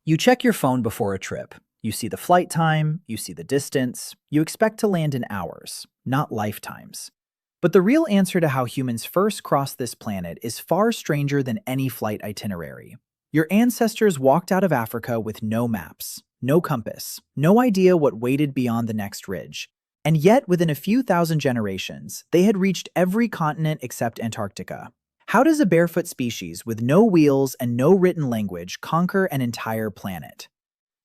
You check your phone before a trip. You see the flight time, you see the distance, you expect to land in hours, not lifetimes. But the real answer to how humans first crossed this planet is far stranger than any flight itinerary. Your ancestors walked out of Africa with no maps, no compass, no idea what waited beyond the next ridge. And yet, within a few thousand generations, they had reached every continent except Antarctica. How does a barefoot species with no wheels and no written language conquer an entire planet?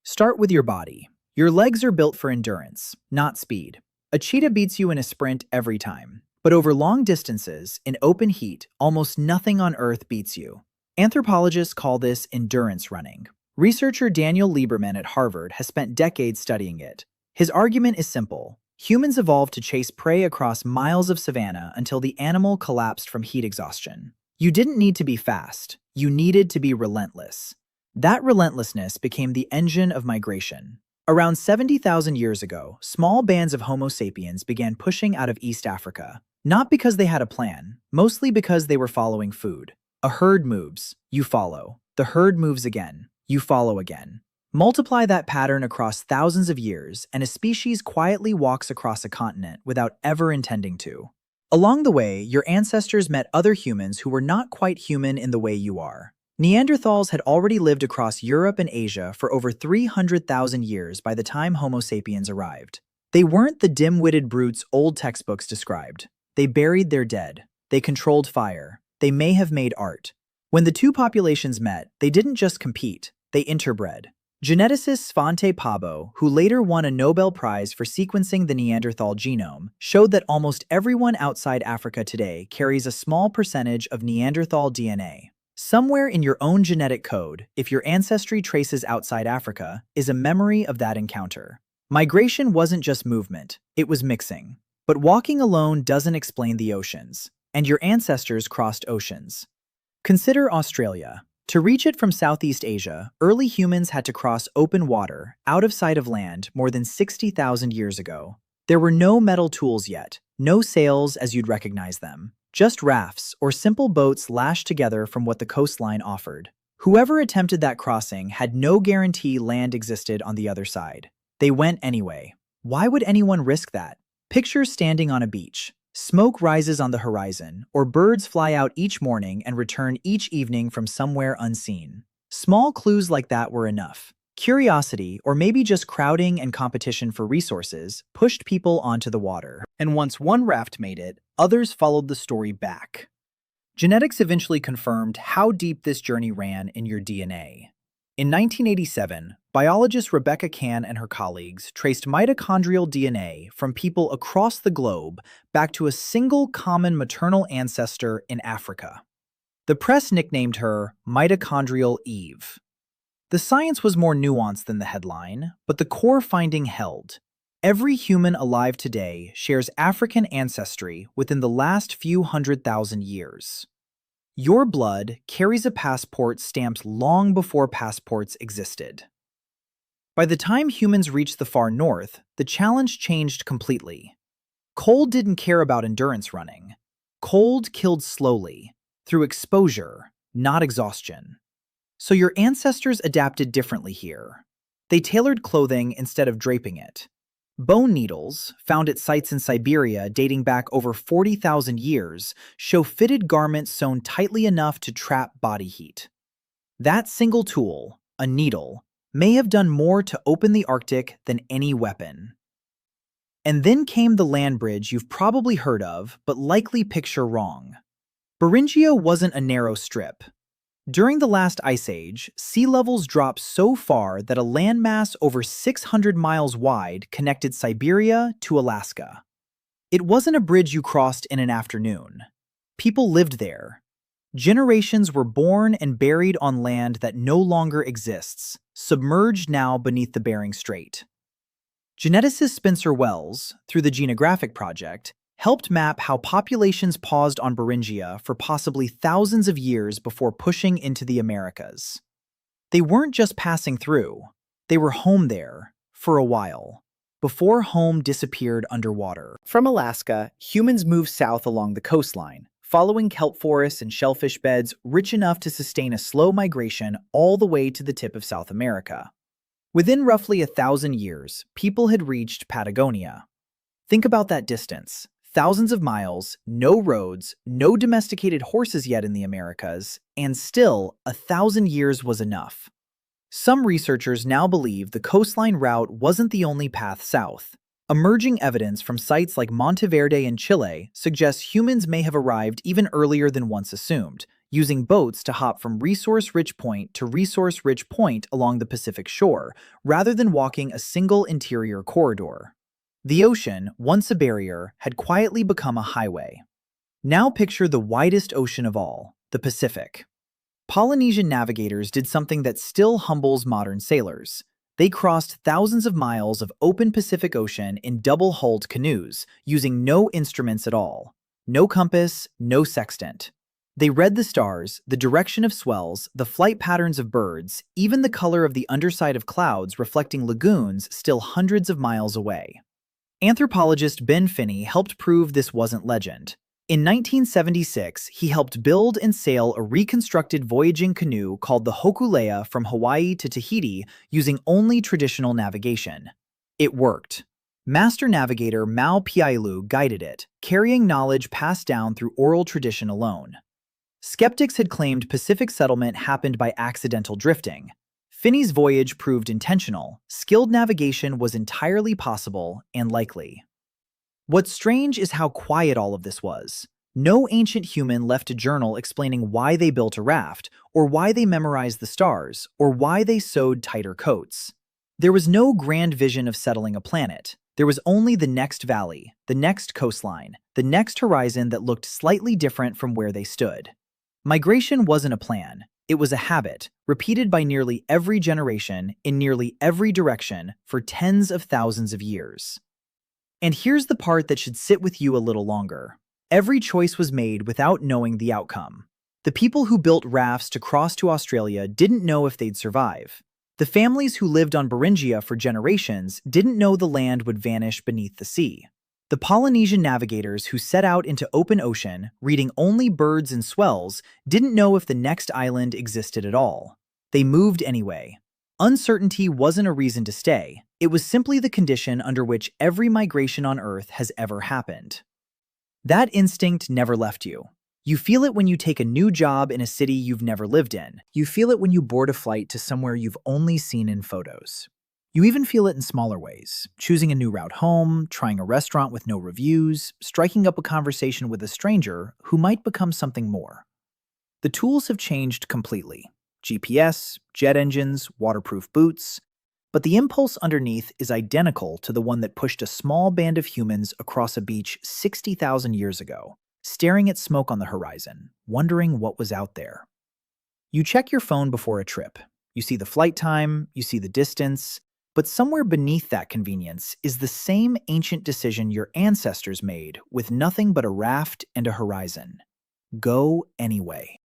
Start with your body. Your legs are built for endurance, not speed. A cheetah beats you in a sprint every time. But over long distances, in open heat, almost nothing on Earth beats you. Anthropologists call this endurance running. Researcher Daniel Lieberman at Harvard has spent decades studying it. His argument is simple. Humans evolved to chase prey across miles of savanna until the animal collapsed from heat exhaustion. You didn't need to be fast. You needed to be relentless. That relentlessness became the engine of migration. Around 70,000 years ago, small bands of Homo sapiens began pushing out of East Africa. Not because they had a plan, mostly because they were following food. A herd moves, you follow. The herd moves again, you follow again. Multiply that pattern across thousands of years, and a species quietly walks across a continent without ever intending to. Along the way, your ancestors met other humans who were not quite human in the way you are. Neanderthals had already lived across Europe and Asia for over 300,000 years by the time Homo sapiens arrived. They weren't the dim-witted brutes old textbooks described. They buried their dead. They controlled fire. They may have made art. When the two populations met, they didn't just compete, they interbred. Geneticist Svante Pääbo, who later won a Nobel Prize for sequencing the Neanderthal genome, showed that almost everyone outside Africa today carries a small percentage of Neanderthal DNA. Somewhere in your own genetic code, if your ancestry traces outside Africa, is a memory of that encounter. Migration wasn't just movement, it was mixing. But walking alone doesn't explain the oceans, and your ancestors crossed oceans. Consider Australia. To reach it from Southeast Asia, early humans had to cross open water, out of sight of land, more than 60,000 years ago. There were no metal tools yet, no sails as you'd recognize them, just rafts or simple boats lashed together from what the coastline offered. Whoever attempted that crossing had no guarantee land existed on the other side. They went anyway. Why would anyone risk that? Picture standing on a beach. Smoke rises on the horizon, or birds fly out each morning and return each evening from somewhere unseen. Small clues like that were enough. Curiosity, or maybe just crowding and competition for resources, pushed people onto the water. And once one raft made it, others followed the story back. Genetics eventually confirmed how deep this journey ran in your DNA. In 1987, biologist Rebecca Cann and her colleagues traced mitochondrial DNA from people across the globe back to a single common maternal ancestor in Africa. The press nicknamed her Mitochondrial Eve. The science was more nuanced than the headline, but the core finding held. Every human alive today shares African ancestry within the last few 100,000 years. Your blood carries a passport stamped long before passports existed. By the time humans reached the far north, the challenge changed completely. Cold didn't care about endurance running. Cold killed slowly, through exposure, not exhaustion. So your ancestors adapted differently here. They tailored clothing instead of draping it. Bone needles, found at sites in Siberia dating back over 40,000 years, show fitted garments sewn tightly enough to trap body heat. That single tool, a needle, may have done more to open the Arctic than any weapon. And then came the land bridge you've probably heard of, but likely picture wrong. Beringia wasn't a narrow strip. During the last ice age, sea levels dropped so far that a landmass over 600 miles wide connected Siberia to Alaska. It wasn't a bridge you crossed in an afternoon. People lived there. Generations were born and buried on land that no longer exists, submerged now beneath the Bering Strait. Geneticist Spencer Wells, through the Genographic Project, helped map how populations paused on Beringia for possibly thousands of years before pushing into the Americas. They weren't just passing through, they were home there, for a while, before home disappeared underwater. From Alaska, humans moved south along the coastline, following kelp forests and shellfish beds rich enough to sustain a slow migration all the way to the tip of South America. Within roughly 1,000 years, people had reached Patagonia. Think about that distance. Thousands of miles, no roads, no domesticated horses yet in the Americas, and still 1,000 years was enough. Some researchers now believe the coastline route wasn't the only path south. Emerging evidence from sites like Monteverde in Chile suggests humans may have arrived even earlier than once assumed, using boats to hop from resource-rich point to resource-rich point along the Pacific shore, rather than walking a single interior corridor. The ocean, once a barrier, had quietly become a highway. Now picture the widest ocean of all, the Pacific. Polynesian navigators did something that still humbles modern sailors. They crossed thousands of miles of open Pacific Ocean in double-hulled canoes, using no instruments at all. No compass, no sextant. They read the stars, the direction of swells, the flight patterns of birds, even the color of the underside of clouds reflecting lagoons still hundreds of miles away. Anthropologist Ben Finney helped prove this wasn't legend. In 1976, he helped build and sail a reconstructed voyaging canoe called the Hokulea from Hawaii to Tahiti using only traditional navigation. It worked. Master navigator Mau Piailu guided it, carrying knowledge passed down through oral tradition alone. Skeptics had claimed Pacific settlement happened by accidental drifting. Finney's voyage proved intentional. Skilled navigation was entirely possible and likely. What's strange is how quiet all of this was. No ancient human left a journal explaining why they built a raft, or why they memorized the stars, or why they sewed tighter coats. There was no grand vision of settling a planet. There was only the next valley, the next coastline, the next horizon that looked slightly different from where they stood. Migration wasn't a plan. It was a habit, repeated by nearly every generation in nearly every direction for tens of thousands of years. And here's the part that should sit with you a little longer. Every choice was made without knowing the outcome. The people who built rafts to cross to Australia didn't know if they'd survive. The families who lived on Beringia for generations didn't know the land would vanish beneath the sea. The Polynesian navigators who set out into open ocean, reading only birds and swells, didn't know if the next island existed at all. They moved anyway. Uncertainty wasn't a reason to stay. It was simply the condition under which every migration on Earth has ever happened. That instinct never left you. You feel it when you take a new job in a city you've never lived in. You feel it when you board a flight to somewhere you've only seen in photos. You even feel it in smaller ways, choosing a new route home, trying a restaurant with no reviews, striking up a conversation with a stranger who might become something more. The tools have changed completely. GPS, jet engines, waterproof boots. But the impulse underneath is identical to the one that pushed a small band of humans across a beach 60,000 years ago, staring at smoke on the horizon, wondering what was out there. You check your phone before a trip. You see the flight time, you see the distance, but somewhere beneath that convenience is the same ancient decision your ancestors made with nothing but a raft and a horizon. Go anyway.